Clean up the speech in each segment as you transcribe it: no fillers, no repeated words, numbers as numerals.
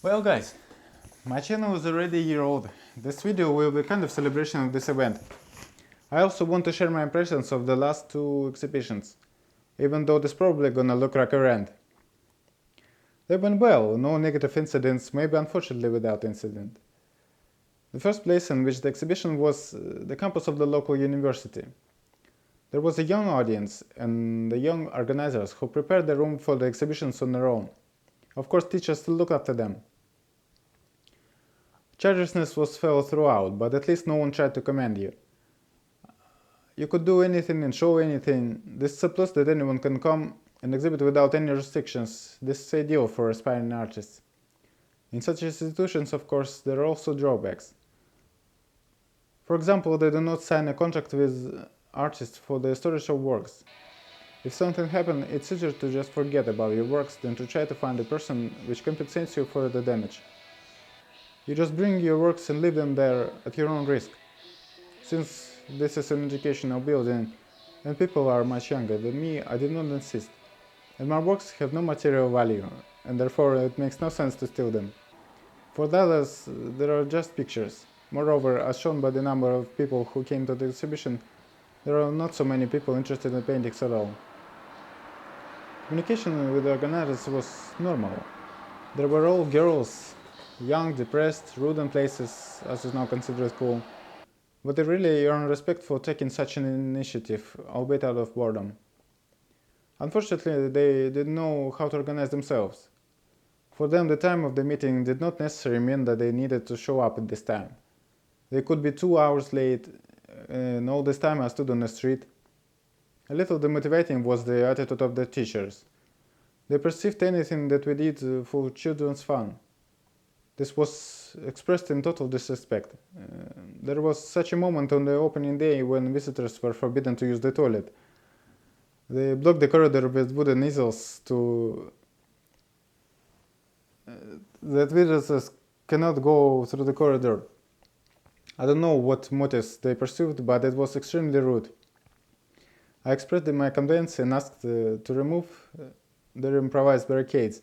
Well guys, my channel is already a year old. This video will be kind of celebration of this event. I also want to share my impressions of the last two exhibitions, even though this probably gonna look like a rant. They went well, no negative incidents, maybe unfortunately without incident. The first place in which the exhibition was the campus of the local university. There was a young audience and the young organizers who prepared the room for the exhibitions on their own. Of course, teachers still look after them. Childishness was felt throughout, but at least no one tried to command you. You could do anything and show anything. This is a plus that anyone can come and exhibit without any restrictions. This is ideal for aspiring artists. In such institutions, of course, there are also drawbacks. For example, they do not sign a contract with artists for the storage of works. If something happens, it's easier to just forget about your works than to try to find a person which compensates you for the damage. You just bring your works and leave them there at your own risk. Since this is an educational building and people are much younger than me, I did not insist. And my works have no material value, and therefore it makes no sense to steal them. For the others, there are just pictures. Moreover, as shown by the number of people who came to the exhibition, there are not so many people interested in paintings at all. Communication with the organizers was normal. There were all girls, young, depressed, rude in places, as is now considered cool. But they really earn respect for taking such an initiative, albeit out of boredom. Unfortunately, they didn't know how to organize themselves. For them, the time of the meeting did not necessarily mean that they needed to show up at this time. They could be 2 hours late, and all this time I stood on the street. A little demotivating was the attitude of the teachers. They perceived anything that we did for children's fun. This was expressed in total disrespect. There was such a moment on the opening day when visitors were forbidden to use the toilet. They blocked the corridor with wooden easels that visitors cannot go through the corridor. I don't know what motives they pursued, but it was extremely rude. I expressed my complaints and asked to remove their improvised barricades.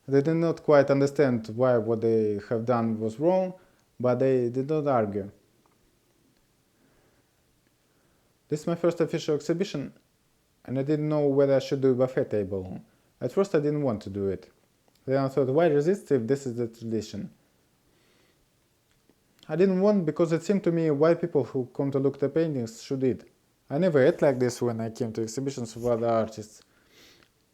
They did not quite understand why what they have done was wrong, but they did not argue. This is my first official exhibition, and I didn't know whether I should do a buffet table. At first I didn't want to do it. Then I thought, why resist if this is the tradition? I didn't want because it seemed to me why people who come to look at the paintings should eat. I never ate like this when I came to exhibitions of other artists.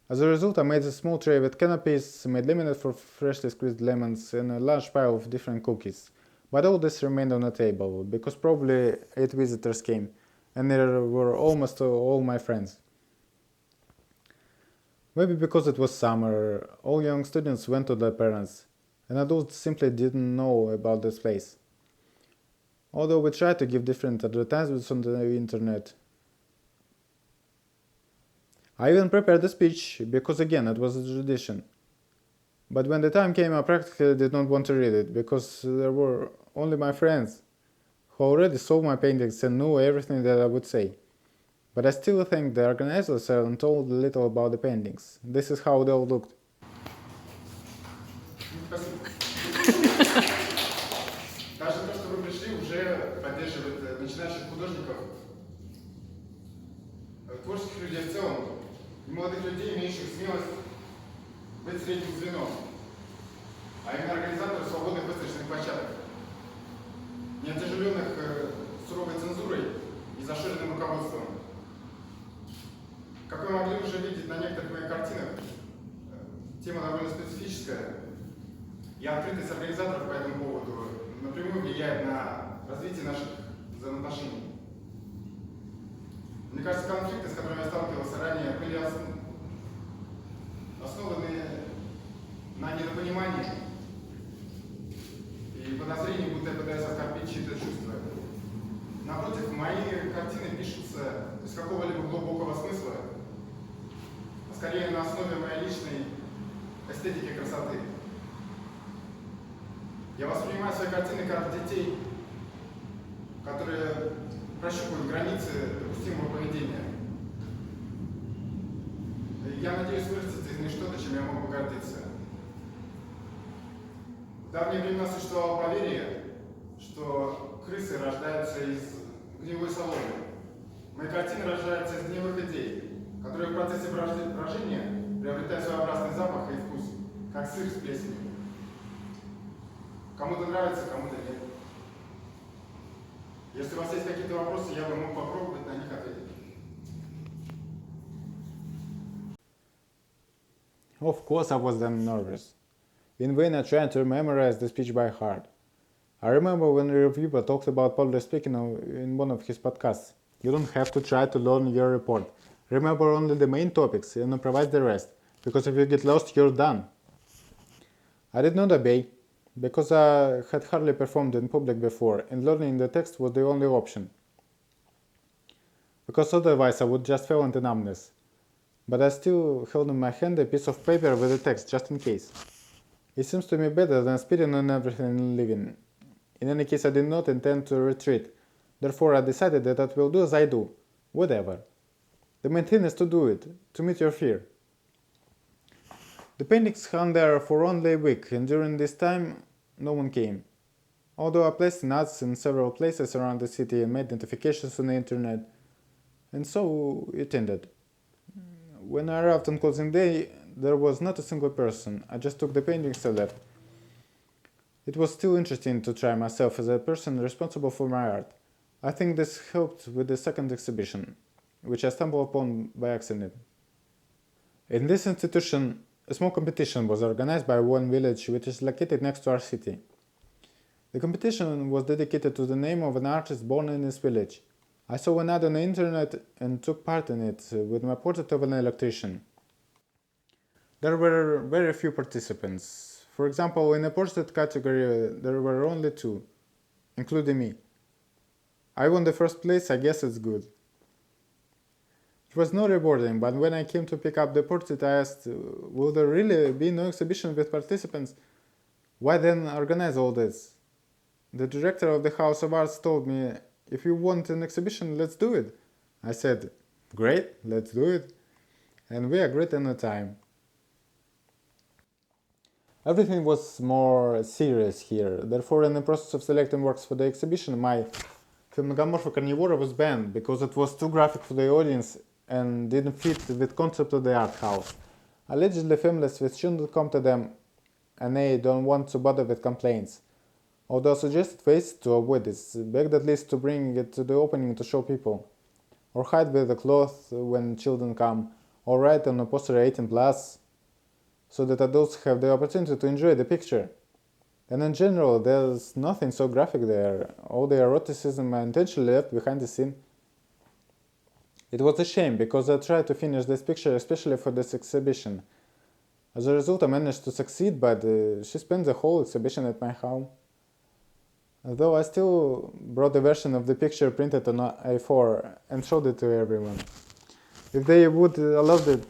As a result, I made a small tray with canapes, made lemonade for freshly squeezed lemons, and a large pile of different cookies. But all this remained on the table, because probably 8 visitors came, and they were almost all my friends. Maybe because it was summer, all young students went to their parents, and adults simply didn't know about this place. Although we tried to give different advertisements on the internet. I even prepared a speech, because again it was a tradition. But when the time came I practically did not want to read it, because there were only my friends, who already saw my paintings and knew everything that I would say. But I still think the organizers had told little about the paintings. This is how they all looked. Даже то, что вы пришли, уже поддерживает начинающих художников, творческих людей в целом, и молодых людей, имеющих смелость быть средним звеном, а именно организаторов свободных выставочных площадок, не отяжеленных суровой цензурой и зашоренным руководством. Как вы могли уже видеть на некоторых моих картинах, тема довольно специфическая, и открытость организаторов по этому поводу напрямую влияет на развитие наших взаимоотношений. Мне кажется, конфликты, с которыми я сталкивался ранее, были основаны на недопонимании и подозрении, будто я пытаюсь оскорбить чьи-то чувства. Напротив, мои картины пишутся без какого-либо глубокого смысла, а скорее на основе моей личной эстетики красоты. Я воспринимаю свои картины как детей, которые прощупывают границы допустимого поведения. И я надеюсь вырастить из них что-то, чем я могу гордиться. давние времена существовало поверье, что крысы рождаются из гнилой соломы. Мои картины рождаются из гнилых идей, которые в процессе брожения приобретают своеобразный запах и вкус, как сыр с плесенью. Кому-то нравится, кому-то нет. Если у вас есть какие-то вопросы, я бы мог попробовать на них ответить. Of course, I was then nervous. In vain, I tried to memorize the speech by heart. I remember when a reviewer talked about public speaking in one of his podcasts. You don't have to try to learn your report. Remember only the main topics and improvise the rest, because if you get lost, you're done. I did not obey, because I had hardly performed in public before, and learning the text was the only option. Because otherwise I would just fall into numbness. But I still held in my hand a piece of paper with the text, just in case. It seems to me better than spitting on everything in living. In any case, I did not intend to retreat. Therefore, I decided that I will do as I do, whatever. The main thing is to do it, to meet your fear. The paintings hung there for only a week, and during this time, no one came. Although I placed ads in several places around the city and made notifications on the internet, and so it ended. When I arrived on closing day, there was not a single person. I just took the paintings and left. It was still interesting to try myself as a person responsible for my art. I think this helped with the second exhibition, which I stumbled upon by accident. In this institution, a small competition was organized by one village which is located next to our city. The competition was dedicated to the name of an artist born in this village. I saw an ad on the internet and took part in it with my portrait of an electrician. There were very few participants. For example, in the portrait category there were only 2, including me. I won the first place, I guess it's good. It was not rewarding, but when I came to pick up the portrait I asked, will there really be no exhibition with participants? Why then organize all this? The director of the House of Arts told me, if you want an exhibition, let's do it. I said, great, let's do it. And we agreed on a time. Everything was more serious here. Therefore, in the process of selecting works for the exhibition, my film Megamorpho Carnivora was banned because it was too graphic for the audience and didn't fit with the concept of the art house. Allegedly filmless which shouldn't come to them, and they don't want to bother with complaints. Although suggested ways to avoid this, begged at least to bring it to the opening to show people, or hide with a cloth when children come, or write on a poster 18+, so that adults have the opportunity to enjoy the picture. And in general, there's nothing so graphic there, all the eroticism I intentionally left behind the scene. It was a shame, because I tried to finish this picture especially for this exhibition. As a result, I managed to succeed, but she spent the whole exhibition at my home. Though I still brought a version of the picture printed on A4 and showed it to everyone. If they would allow it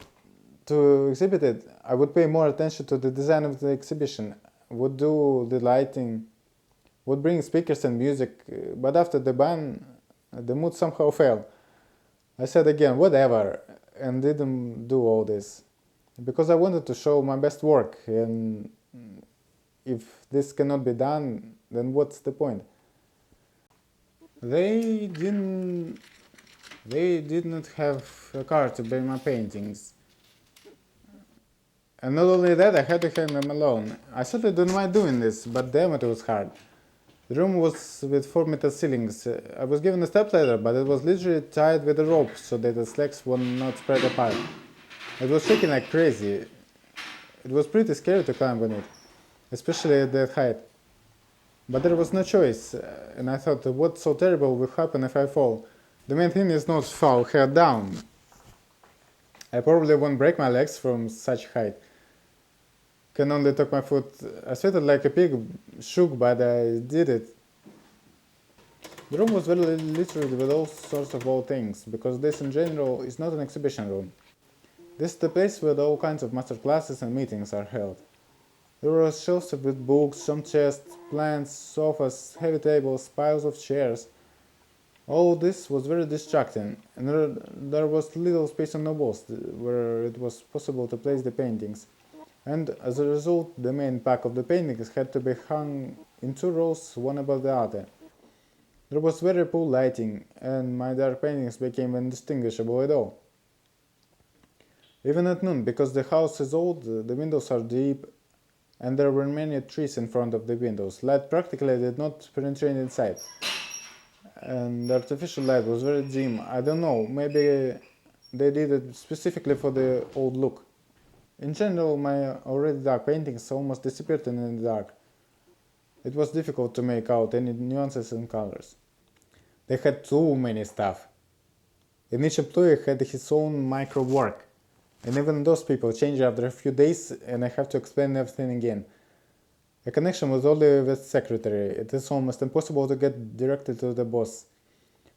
to exhibit it, I would pay more attention to the design of the exhibition, would do the lighting, would bring speakers and music, but after the ban, the mood somehow fell. I said again, whatever, and didn't do all this, because I wanted to show my best work, and if this cannot be done, then what's the point? They didn't have a car to buy my paintings. And not only that, I had to hang them alone. I certainly don't mind doing this, but damn it was hard. The room was with 4 metal ceilings. I was given a stepladder, but it was literally tied with a rope so that its legs would not spread apart. It was shaking like crazy. It was pretty scary to climb on it, especially at that height. But there was no choice, and I thought, what so terrible will happen if I fall? The main thing is not fall head down. I probably won't break my legs from such height. Can only take my foot. I sweated like a pig, shook, but I did it. The room was very littered with all sorts of old things, because this in general is not an exhibition room. This is the place where all kinds of master classes and meetings are held. There were shelves with books, some chests, plants, sofas, heavy tables, piles of chairs. All this was very distracting, and there was little space on the walls where it was possible to place the paintings. and as a result the main pack of the paintings had to be hung in 2 rows, one above the other. There was very poor lighting, and my dark paintings became indistinguishable at all. Even at noon, because the house is old, the windows are deep, and there were many trees in front of the windows. Light practically did not penetrate inside, and the artificial light was very dim. I don't know, maybe they did it specifically for the old look. In general, my already dark paintings almost disappeared in the dark. It was difficult to make out any nuances and colors. They had too many stuff, and each employee had his own micro work. And even those people change after a few days, and I have to explain everything again. A connection was only with secretary. It is almost impossible to get directly to the boss.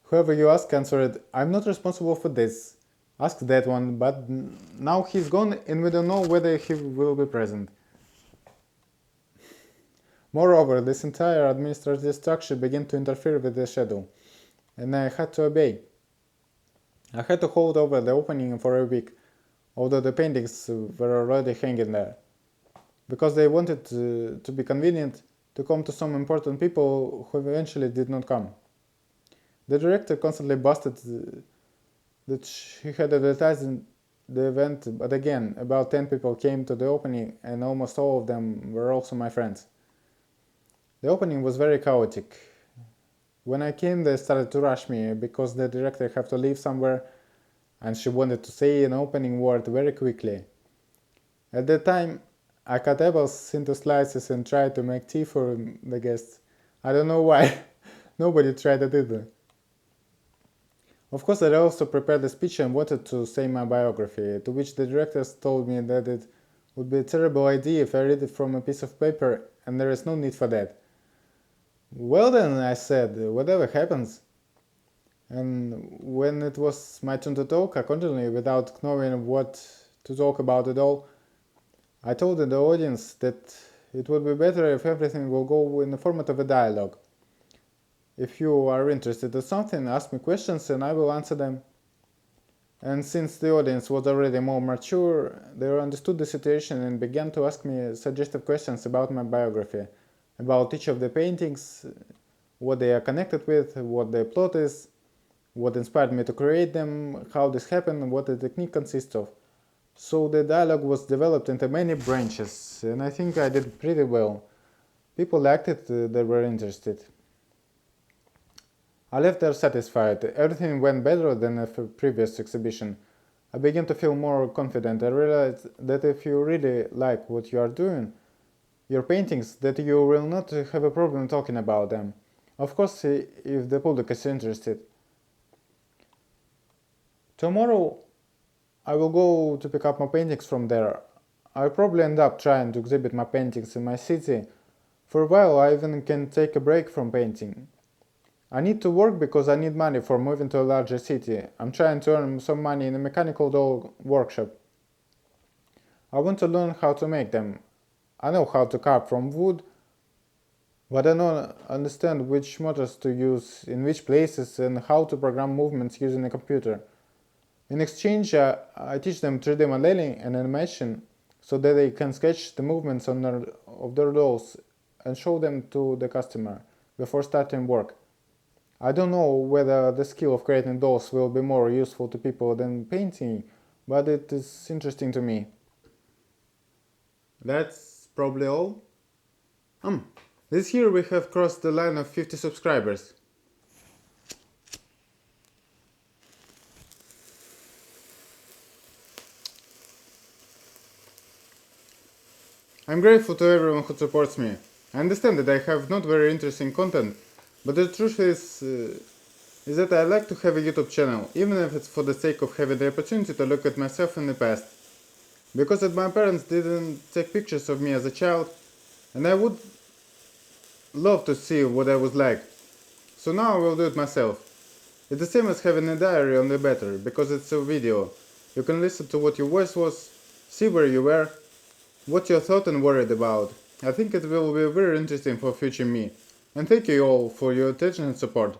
Whoever you ask answered, "I'm not responsible for this. Ask that one, but now he's gone and we don't know whether he will be present." Moreover, this entire administrative structure began to interfere with the schedule, and I had to obey. I had to hold over the opening for a week, although the paintings were already hanging there, because they wanted to be convenient to come to some important people who eventually did not come. The director constantly boasted that he had advertised the event, but again, about 10 people came to the opening, and almost all of them were also my friends. The opening was very chaotic. When I came, they started to rush me because the director had to leave somewhere, and she wanted to say an opening word very quickly. At that time, I cut apples into slices and tried to make tea for the guests. I don't know why. Nobody tried it either. Of course, I also prepared a speech and wanted to say my biography, to which the directors told me that it would be a terrible idea if I read it from a piece of paper, and there is no need for that. "Well then," I said, "whatever happens." And when it was my turn to talk, accordingly, without knowing what to talk about at all, I told the audience that it would be better if everything will go in the format of a dialogue. If you are interested in something, ask me questions and I will answer them. And since the audience was already more mature, they understood the situation and began to ask me suggestive questions about my biography, about each of the paintings, what they are connected with, what their plot is, what inspired me to create them, how this happened, what the technique consists of. So the dialogue was developed into many branches, and I think I did pretty well. People liked it, they were interested. I left there satisfied. Everything went better than a previous exhibition. I began to feel more confident. I realized that if you really like what you are doing, your paintings, that you will not have a problem talking about them. Of course, if the public is interested. Tomorrow, I will go to pick up my paintings from there. I'll probably end up trying to exhibit my paintings in my city. For a while, I even can take a break from painting. I need to work because I need money for moving to a larger city. I'm trying to earn some money in a mechanical doll workshop. I want to learn how to make them. I know how to carve from wood, but I don't understand which motors to use in which places and how to program movements using a computer. In exchange, I teach them 3D modeling and animation so that they can sketch the movements of their dolls and show them to the customer before starting work. I don't know whether the skill of creating dolls will be more useful to people than painting, but it is interesting to me. That's probably all. This year we have crossed the line of 50 subscribers. I'm grateful to everyone who supports me. I understand that I have not very interesting content, but the truth is that I like to have a YouTube channel, even if it's for the sake of having the opportunity to look at myself in the past. Because my parents didn't take pictures of me as a child, and I would love to see what I was like. So now I will do it myself. It's the same as having a diary, only better, because it's a video. You can listen to what your voice was, see where you were, what you thought and worried about. I think it will be very interesting for future me. And thank you all for your attention and support.